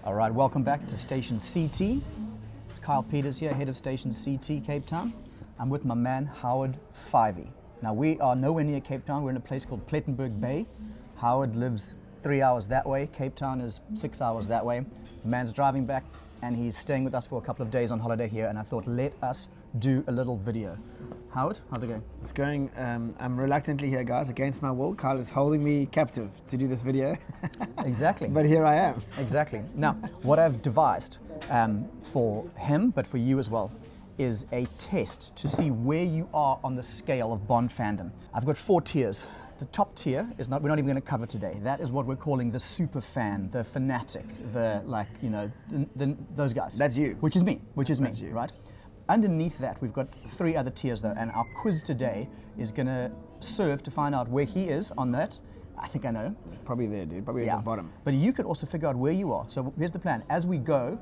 All right, welcome back to Station CT. It's Kyle Peters here, head of Station CT Cape Town. I'm with my man, Howard Fyvie. Now, we are nowhere near Cape Town. We're in a place called Plettenberg Bay. Howard lives 3 hours that way. Cape Town is 6 hours that way. The man's driving back, and he's staying with us for a couple of days on holiday here, and I thought, let us do a little video. Howard, how's it going? It's going, I'm reluctantly here, guys, against my will. Kyle is holding me captive to do this video. Exactly. But here I am. Exactly. Now, what I've devised for him, but for you as well, is a test to see where you are on the scale of Bond fandom. I've got 4 tiers. The top tier is not, we're not even going to cover today. That is what we're calling the super fan, the fanatic, the, like, you know, those guys. That's you. Which is me, That's you. right? Underneath that, we've got 3 other tiers though, and our quiz today is going to serve to find out where he is on that. I think I know. Probably there, dude. Probably at the bottom. But you could also figure out where you are. So here's the plan. As we go,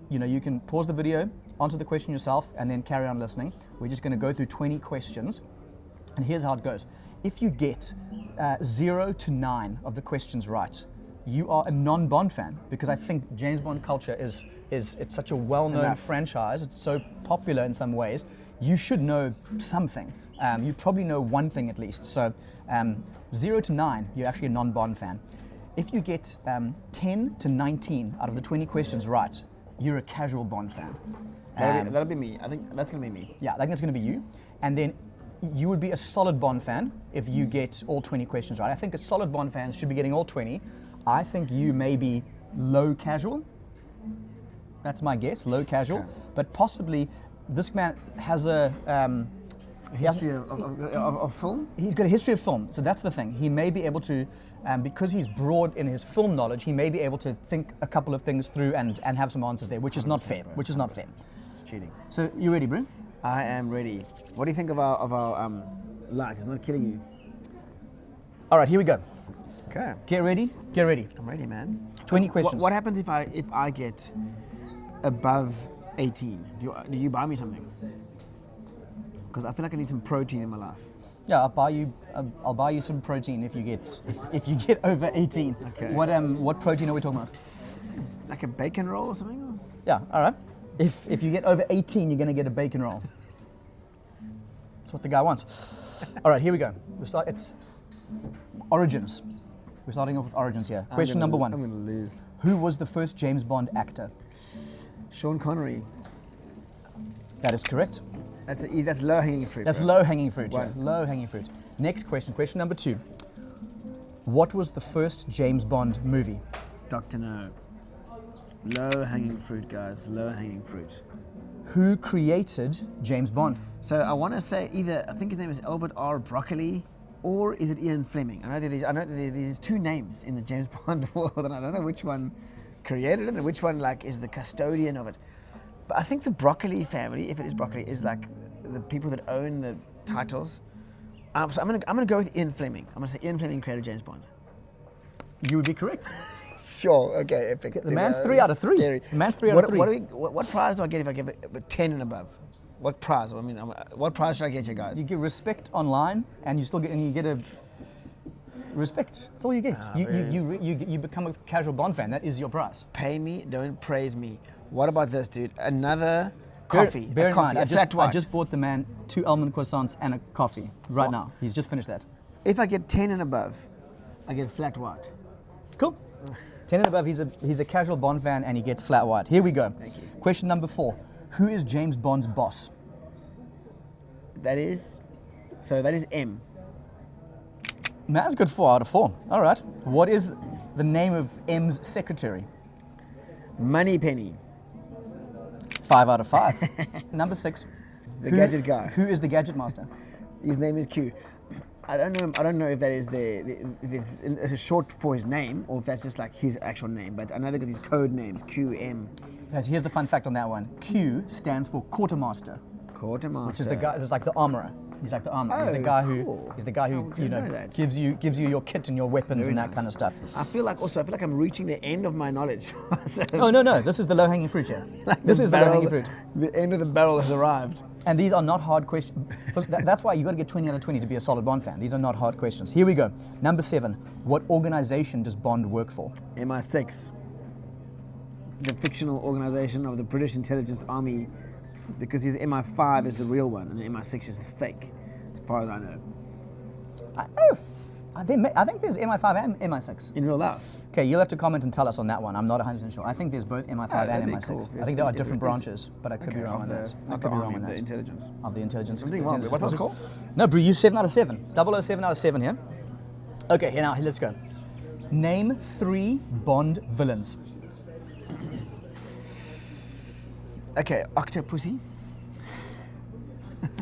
you know, you can pause the video, answer the question yourself, and then carry on listening. We're just going to go through 20 questions, and here's how it goes. If you get 0 to 9 of the questions right, you are a non-Bond fan, because I think James Bond culture is it's such a well-known franchise. It's so popular in some ways. You should know something. You probably know one thing at least. So 0 to 9, you're actually a non-Bond fan. If you get 10 to 19 out of the 20 questions right, you're a casual Bond fan. That'll be me. I think that's going to be me. Yeah, I think that's going to be you. And then you would be a solid Bond fan if you get all 20 questions right. I think a solid Bond fan should be getting all 20. I think you may be low casual. That's my guess, low casual. Okay. But possibly this man has a history of film? He's got a history of film, so that's the thing. He may be able to, because he's broad in his film knowledge, he may be able to think a couple of things through and have some answers there, which is not fair. Which is not fair. It's cheating. So you ready, bro? I am ready. What do you think of our light? It's not killing you. All right, here we go. Okay. Get ready. Get ready. I'm ready, man. 20 questions. What happens if I get above 18? Do you buy me something? Because I feel like I need some protein in my life. Yeah, I'll buy you some protein if you get over 18. Okay. What protein are we talking about? Like a bacon roll or something? Yeah, all right. If you get over 18, you're going to get a bacon roll. That's what the guy wants. All right, here we go. It's origins. We're starting off with origins here. Question number 1. I'm going to lose. Who was the first James Bond actor? Sean Connery. That is correct. That's low-hanging fruit. That's low-hanging fruit. Yeah. Low-hanging fruit. Next question. Question number 2. What was the first James Bond movie? Dr. No. Low-hanging fruit, guys. Low-hanging fruit. Who created James Bond? So I want to say either, I think his name is Albert R. Broccoli, or is it Ian Fleming? I know that there's 2 names in the James Bond world, and I don't know which one created it and which one like is the custodian of it. But I think the Broccoli family, if it is Broccoli, is like the people that own the titles. So I'm gonna go with Ian Fleming. I'm gonna say Ian Fleming created James Bond. You would be correct. Sure. Okay. Epic. The man's 3 out of 3. Scary. The man's 3 out of 3. What prize do I get if I give it 10 and above? What prize? I mean, what prize should I get you guys? You get respect online, and you get a respect. That's all you get. You become a casual Bond fan. That is your prize. Pay me, don't praise me. What about this, dude? Another coffee. Bear in mind, I just bought the man 2 almond croissants and a coffee right now. He's just finished that. If I get 10 and above, I get flat white. Cool. 10 and above, he's a casual Bond fan, and he gets flat white. Here we go. Thank you. Question number 4. Who is James Bond's boss? That is M. Man's got 4 out of 4. All right. What is the name of M's secretary? Moneypenny. 5 out of 5. Number 6. The gadget guy. Who is the gadget master? His name is Q. I don't know if that is the short for his name or if that's just like his actual name, but I know they got these code names, QM. Yes, here's the fun fact on that one. Q stands for quartermaster. Quartermaster. Which is the guy, it's like the armorer. He's like the armorer. Oh, he's the guy who cool. he's the guy who gives you your kit and your weapons and that kind of stuff. I feel like I'm reaching the end of my knowledge. Oh no, this is the low-hanging fruit here. This is the low-hanging fruit. The end of the barrel has arrived. And these are not hard questions. That's why you got to get 20 out of 20 to be a solid Bond fan. These are not hard questions. Here we go. Number 7. What organization does Bond work for? MI6. the fictional organization of the British intelligence army, because his MI5 is the real one and the MI6 is the fake, as far as I know. I think there's MI5 and MI6. In real life. Okay, you'll have to comment and tell us on that one. I'm not 100% sure. I think there's both MI5 and MI6. Cool. I think there are different branches, but I could be wrong on that. I could be wrong on The that. intelligence. Of the intelligence. Everything wrong. What's that called? No, bro, you 7 out of 7. 007 out of 7 here. Okay, here now, let's go. Name 3 Bond villains. Okay, Octopussy.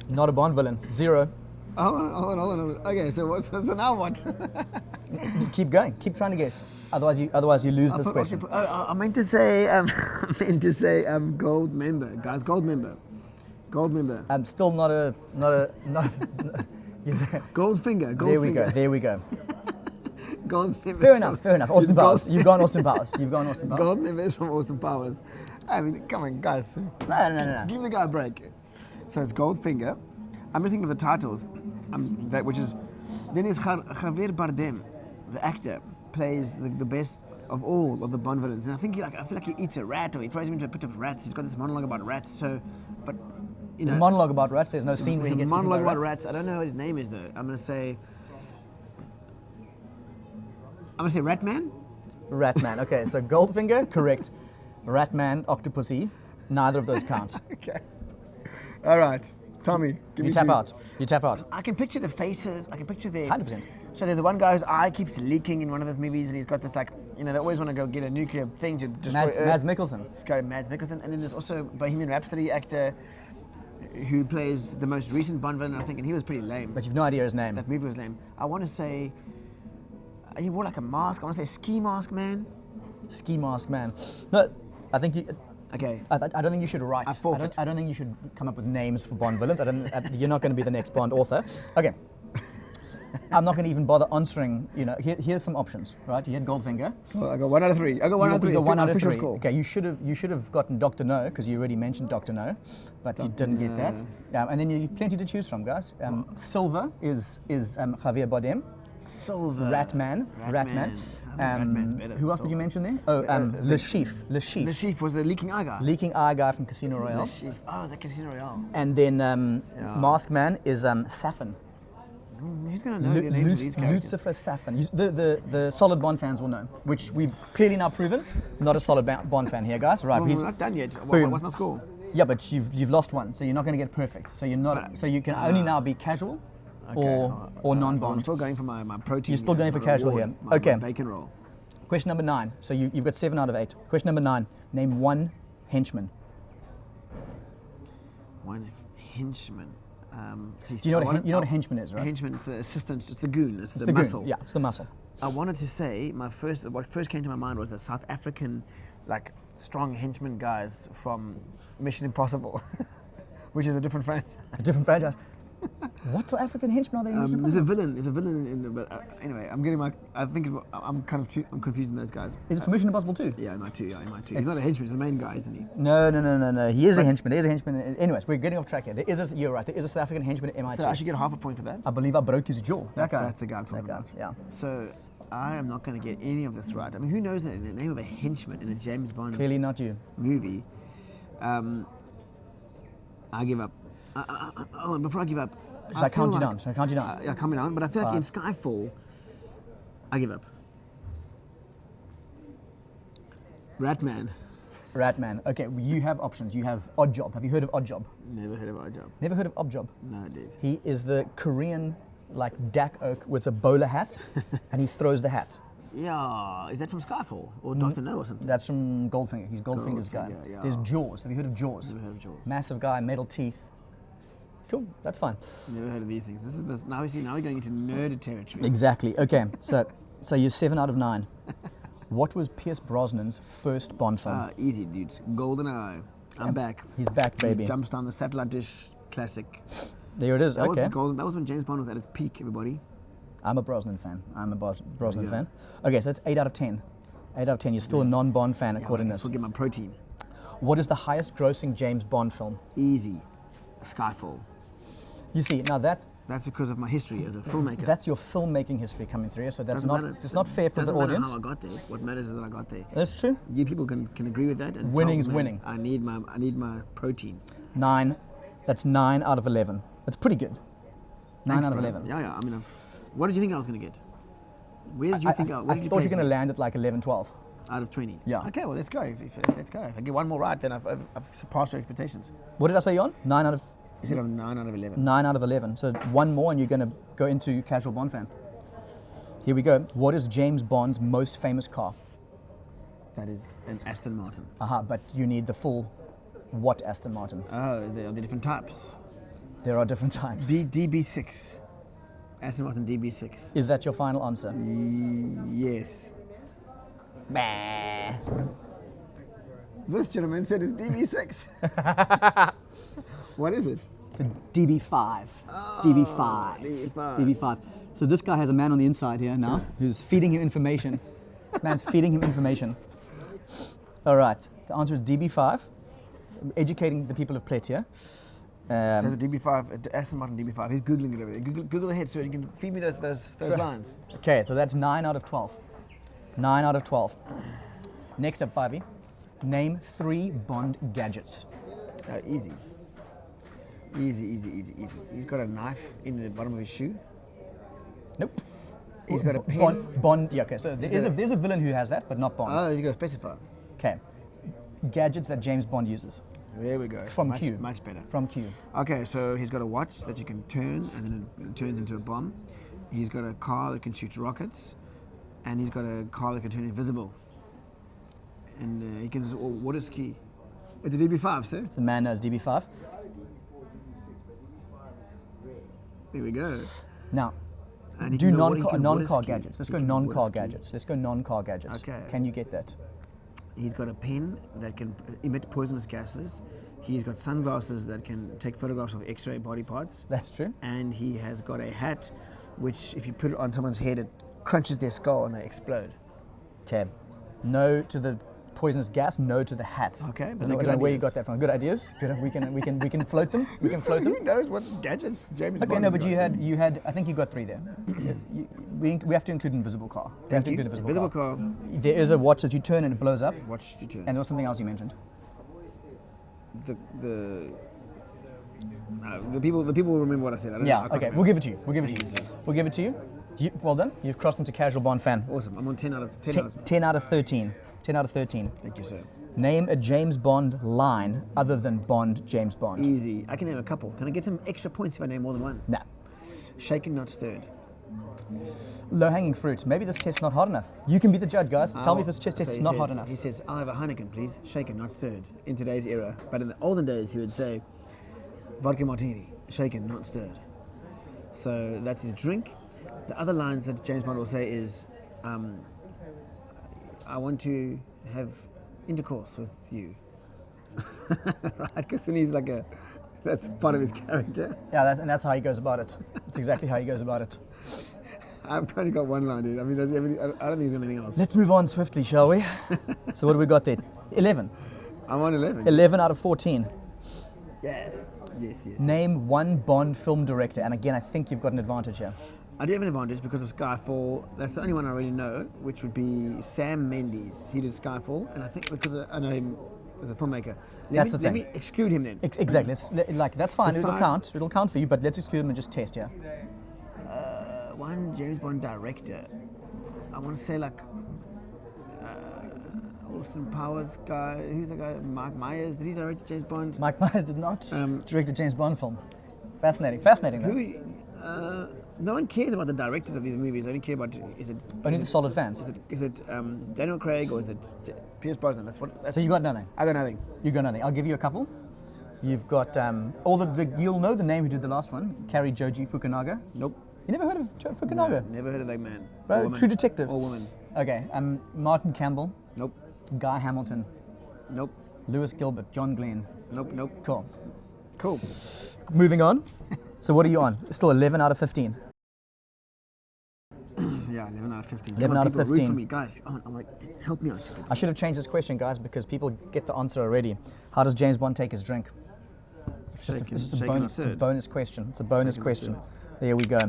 Not a Bond villain. 0. Hold on. Okay, so now what? Keep going. Keep trying to guess. Otherwise you lose this question. I meant to say, gold member, guys. Gold member. Still not a. Goldfinger. There we go. Gold member. Fair enough. Austin Powers. You've gone Austin Powers. Gold member is from Austin Powers. I mean, come on, guys. No. Give the guy a break. So it's Goldfinger. I'm just thinking of the titles, which is, then is Javier Bardem, the actor, plays the best of all of the Bond villains, and I feel like he eats a rat or he throws him into a pit of rats. He's got this monologue about rats. So, but you know, the monologue about rats. There's no scene where he gets monologue eaten by about rats. I don't know what his name is though. I'm gonna say Ratman. Ratman. Okay, so Goldfinger, correct. Ratman, Octopussy, neither of those count. Okay. All right. Tommy, give You me tap 2. out. You tap out. I can picture the faces. I can picture the 100%. So there's the one guy whose eye keeps leaking in one of those movies, and he's got this they always want to go get a nuclear thing to destroy Earth. Mads Mikkelsen. It's got Mads Mikkelsen, and then there's also Bohemian Rhapsody actor who plays the most recent Bond villain, I think, and he was pretty lame. But you've no idea his name. That movie was lame. I want to say he wore like a mask. I want to say Ski Mask Man. Ski Mask Man. No, I think you. Okay. I don't think you should write. I don't think you should come up with names for Bond villains. You're not going to be the next Bond author. Okay. I'm not going to even bother answering. Here's some options. Right, you had Goldfinger. Well, I got 1 out of 3. I got 1 out of 3. You got 1 out of official 3. Score. Okay, you should have gotten Dr. No because you already mentioned Dr. No, but you didn't get that. And then you plenty to choose from, guys. Silver is Javier Bardem. Silver. Ratman. Ratman's better Who else did you mention there? Oh, Le Chief. The Chief was the leaking eye guy. Leaking eye guy from Casino Royale. Le Chief. Oh, the Casino Royale. And then Mask Man is Safin. Who's going to know the names of these characters? Lucifer Safin. The solid Bond fans will know, which we've clearly now proven. Not a solid Bond fan here, guys. Right, Well, we're not done yet. Boom. What's my score? Yeah, but you've lost one, so you're not going to get perfect. So you're not. So you can only now be casual, or non-Bond. I'm still going for my protein. You're still going for casual here. My Okay. bacon roll. Question number 9. So you've got 7 out of 8. Question number 9. Name 1 henchman. 1 henchman. Do you know what a henchman is, A right? henchman is the assistant. It's the goon. It's the the muscle. goon. Yeah, it's the muscle. I wanted to say what first came to my mind was the South African, strong henchman guys from Mission Impossible, which is a different franchise. A different franchise. What South African henchman are they using? There's a villain. There's a villain in but anyway, I'm confusing those guys. Is it for Mission Impossible 2? Yeah, in my 2. He's not a henchman. He's the main guy, isn't he? No. He is a henchman. There's a henchman. Anyways, we're getting off track here. You're right. There is a South African henchman at MI2. So I should get half a point for that. I believe I broke his jaw. That's the guy I'm talking about. Yeah. So I am not going to get any of this right. I mean, who knows the name of a henchman in a James Bond Clearly not you. movie? I give up. Before I give up, Should I count you down? Yeah, calm me down. But I feel like in Skyfall, I give up. Ratman. Okay, you have options. You have Odd Job. Have you heard of Odd Job? Never heard of Odd Job. Never heard of Odd Job? No, dude. He is the Korean, Dak Oak with a bowler hat, and he throws the hat. Yeah, is that from Skyfall or Dr. No or something? That's from Goldfinger. He's Goldfinger's guy. Goldfinger, yeah. There's Jaws. Have you heard of Jaws? Never heard of Jaws. Massive guy, metal teeth. Cool, that's fine. Never heard of these things. Now we're going into nerd territory. Exactly. Okay, so you're 7 out of 9. What was Pierce Brosnan's first Bond film? Easy, dudes. GoldenEye. I'm back. He's back, baby. He jumps down the satellite dish. Classic. There it is. That Okay. that was when James Bond was at its peak, everybody. I'm a Brosnan fan. Brosnan fan. Okay, so that's 8 out of 10. 8 out of 10. You're still a non-Bond fan according to I this. still get my protein. What is the highest grossing James Bond film? Easy. Skyfall. You see, now that That's because of my history as a filmmaker. That's your filmmaking history coming through, so that's Doesn't not matter. it's not fair for the Doesn't matter audience. how I got there. What matters is that I got there. That's true. You people can agree with that. And Winning's tell me, winning. I need my protein. 9. That's 9 out of 11. That's pretty good. 9 Thanks, out of bro. 11. Yeah. I mean, what did you think I was going to get? Where did you think I where did you thought you place were going to me? land at like 11, 12. Out of 20. Yeah. Okay, well, let's go. Let's go. If I get one more right, then I've surpassed your expectations. What did I say you're on? 9 out of You said I'm 9 out of 11. 9 out of 11. So one more and you're going to go into casual Bond fan. Here we go. What is James Bond's most famous car? That is an Aston Martin. Aha, but you need the full what Aston Martin? Oh, there are the different types. There are different types. DB6. Aston Martin DB6. Is that your final answer? Yes. Bah. This gentleman said it's DB6. What is it? It's a DB5. DB5. DB5. DB5. So this guy has a man on the inside here now who's feeding him information. Man's feeding him information. All right. The answer is DB5. Educating the people of Pletia. There's a DB5, Aston Martin DB5. He's Googling it over there. Google ahead so you can feed me those lines. Okay, so that's 9 out of 12. 9 out of 12. Next up, Fyvie. Name 3 Bond gadgets. Easy. Easy. He's got a knife in the bottom of his shoe. Nope. He's got a pen. Bond, yeah, okay, so there's a villain who has that, but not Bond. Oh, he's got to specify. Okay. Gadgets that James Bond uses. There we go. From much, Q. Much better. From Q. Okay, so he's got a watch that you can turn and then it turns into a bomb. He's got a car that can shoot rockets. And he's got a car that can turn invisible. And he can just water ski. It's a DB5, sir. The man knows DB5. There we go. Now, And he do can go water non-car ski. gadgets. Let's He go can non-car water ski. gadgets. Let's go non-car gadgets. Okay. Can you get that? He's got a pen that can emit poisonous gases. He's got sunglasses that can take photographs of X-ray body parts. That's true. And he has got a hat, which if you put it on someone's head, it crunches their skull and they explode. Okay. No to the poisonous gas, no to the hat. Okay, but I they're don't good know where you ideas. got that from. Good ideas. Good. We can float them. We can float them. Who knows what gadgets James Okay, Bond no, has but got? you had. I think you got 3 there. We have to include invisible car. We have to include Invisible car. There is a watch that you turn and it blows up. Watch you turn. And there was something else you mentioned. The people will remember what I said. I don't know. I Yeah. can't Okay. remember. We'll give it to you. We'll give it to you. We'll give it to you. Well done. You've crossed into casual Bond fan. Awesome. I'm on 10 out of 10. 10 out of 13. 10 out of 13. Thank you, sir. Name a James Bond line other than Bond, James Bond. Easy. I can name a couple. Can I get some extra points if I name more than one? Nah. Shaken, not stirred. Low-hanging fruit. Maybe this test's not hard enough. You can be the judge, guys. Tell me if this test So is he not says- hard enough. He says, I'll have a Heineken, please. Shaken, not stirred. In today's era. But in the olden days, he would say, vodka martini. Shaken, not stirred. So that's his drink. The other lines that James Bond will say is, I want to have intercourse with you. Right? Because then he's like that's part of his character. Yeah, that's how he goes about it. That's exactly how he goes about it. I've only got one line, dude. I mean, does he have any, I don't think there's anything else. Let's move on swiftly, shall we? So what do we got there? 11. I'm on 11. 11 out of 14. Yeah. Yes. Name 1 Bond film director. And again, I think you've got an advantage here. I do have an advantage because of Skyfall. That's the only one I already know, which would be Sam Mendes. He did Skyfall, and I think because I know him as a filmmaker. That's the Let thing. me exclude him then. Exactly. That's fine. It'll Besides- count. It'll count for you, but let's exclude him and just test here. One James Bond director. I want to say like Austin Powers guy. Who's the guy? Mark Myers. Did he direct James Bond? Mike Myers did not direct a James Bond film. Fascinating. Though. Who? No one cares about the directors of these movies. I only care about Only the solid fans. Is it Daniel Craig or is it Pierce Brosnan? That's So you got nothing. I got nothing. You got nothing. I'll give you a couple. You've got you'll know the name who did the last one. Kari Joji Fukunaga. Nope. You never heard of Fukunaga? No, never heard of that man. Bro, Or woman. True Detective. Or woman. Okay. Martin Campbell, Nope. Guy Hamilton, Nope. Lewis Gilbert, John Glenn. Nope. Cool. Cool. Moving on. So what are you on? Still 11 out of 15. Yeah, 11 out of 15. 11 Come on, out of people, root 15. for me, guys. I'm like, help me out. I should have changed this question, guys, because people get the answer already. How does James Bond take his drink? It's just a Shaken or bonus. It's a stirred? bonus question. It's a bonus Shaken or question. stirred? There we go.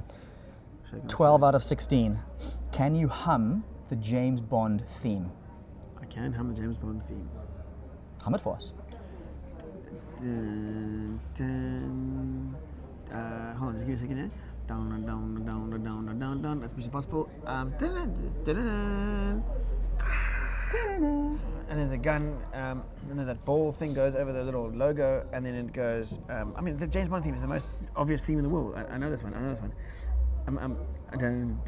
12 out of 16. Can you hum the James Bond theme? I can hum the James Bond theme. Hum it for us. Dun, dun. Hold on, just give me a second here. Down, down, down, down, down, down. That's Mission Impossible. Dun, dun, dun, dun, dun. And then the gun, and then that ball thing goes over the little logo, and then it goes. I mean, the James Bond theme is the most obvious theme in the world. I know this one. Dun, dun,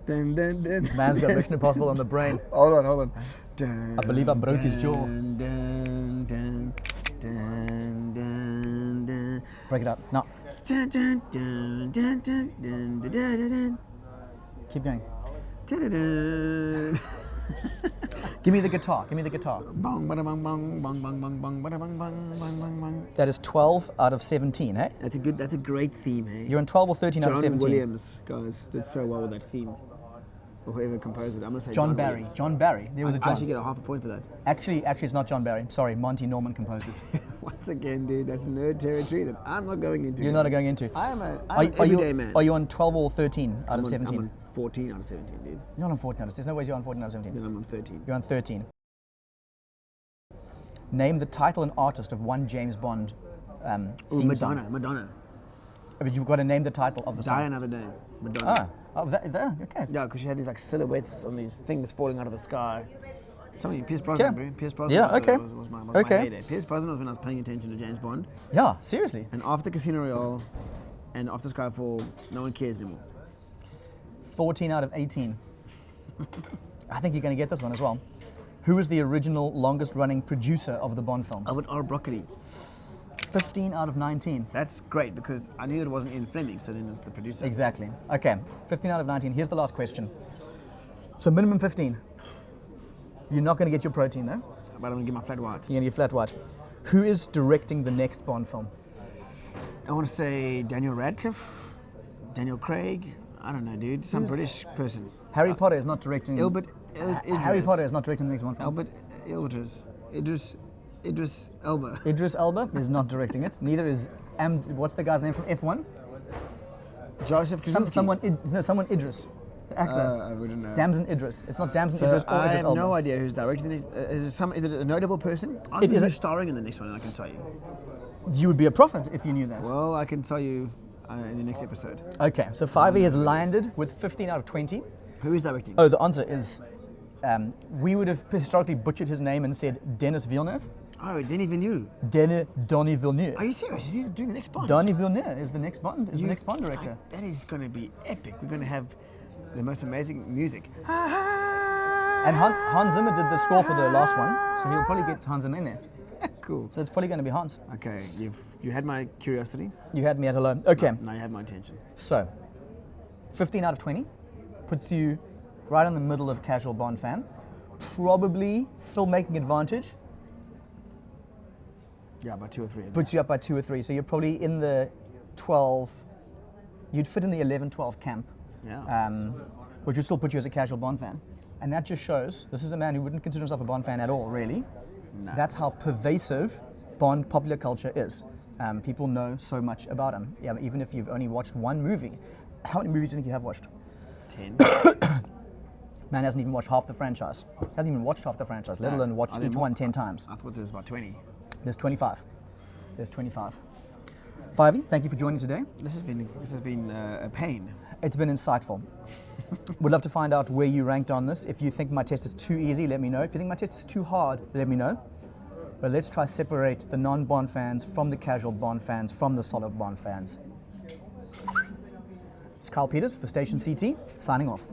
dun, dun, dun. Man's got Mission Impossible on the brain. Hold on. Dun, I believe I broke his jaw. dun, dun, dun, dun, dun, dun. Break it up. No. Dun, dun, dun, dun, dun, dun, dun, dun, dun. Keep going. Dun, dun, dun. Give me the guitar. Give me the guitar. Bong, bada, bong, bong, bong, bong, bong, bong, bada, bong, bong, bong, bong, bong. That is 12 out of 17, hey? That's a great theme, hey? You're on 12 or 13 out of John 17. Williams, guys, did so well with that theme. Or whoever composed it. I'm gonna say John Barry. Williams. John Barry. There was a I actually John. get a half a point for that. Actually, it's not John Barry. Sorry, Monty Norman composed it. Once again, dude, that's nerd territory that I'm not going into. You're not going into. I'm an Are everyday man. you on 12 or 13 out of 17? I'm on 14 out of 17, dude. You're not on 14 out of 17. There's no way you're on 14 out of 17. Then I'm on 13. You're on 13. Name the title and artist of one James Bond theme song. Madonna. But you've got to name the title of the Die song. Another Day. Madonna. Okay. Yeah, because she had these like silhouettes on these things falling out of the sky. Something Pierce Brosnan, Okay. bro. Pierce Brosnan Yeah, okay. was my Okay. heyday. Pierce Brosnan was when I was paying attention to James Bond. Yeah, seriously. And after Casino Royale and after Skyfall, no one cares anymore. 14 out of 18. I think you're going to get this one as well. Who is the original longest running producer of the Bond films? Albert R. Broccoli. 15 out of 19. That's great because I knew it wasn't Ian Fleming, so then it's the producer. Exactly. Okay, 15 out of 19. Here's the last question. So minimum 15. You're not going to get your protein though. But I'm going to get my flat white. You're going to get flat white. Who is directing the next Bond film? I want to say Daniel Radcliffe, Daniel Craig. I don't know, dude. Some British person. Harry Potter is not directing. Harry Potter is not directing the next Bond film. Albert Idris Elba. Idris Elba is not directing it. Neither is what's the guy's name from F1? Joseph Kosinski. Someone Idris, the actor. I wouldn't know. Damson Idris. It's not Damson So Idris or I Idris have Elba. no idea who's directing it. Is it a notable person? It is who's starring in the next one, and I can tell you. You would be a prophet if you knew that. Well, I can tell you in the next episode. Okay, so Fyvie has landed with 15 out of 20. Who is directing? Oh, the answer is, we would have historically butchered his name and said Denis Villeneuve. Oh, Denis Villeneuve. Donnie Villeneuve. Are you serious? Is he doing the next Bond? Donnie Villeneuve is the next Bond. The next Bond director. That is going to be epic. We're going to have the most amazing music. And Hans Zimmer did the score for the last one, so he'll probably get Hans Zimmer in there. Cool. So it's probably going to be Hans. Okay, you had my curiosity. You had me at hello. Okay, Now you have my attention. so 15 out of 20 puts you right in the middle of casual Bond fan. Probably filmmaking advantage Yeah, by 2 or 3. puts you up by 2 or 3. So you're probably in the 12. You'd fit in the 11-12 camp, Yeah. which would still put you as a casual Bond fan. And that just shows this is a man who wouldn't consider himself a Bond fan at all, really. No. That's how pervasive Bond popular culture is. People know so much about him. Yeah, even if you've only watched one movie. How many movies do you think you have watched? 10. Man hasn't even watched half the franchise. Hasn't even watched half the franchise, let alone watched Are there each more? one 10 times. I thought there was about 20. There's 25. There's 25. Fyvie, thank you for joining today. This has been a pain. It's been insightful. Would love to find out where you ranked on this. If you think my test is too easy, let me know. If you think my test is too hard, let me know. But let's try to separate the non-Bond fans from the casual Bond fans from the solid Bond fans. It's Kyle Peters for Station CT, signing off.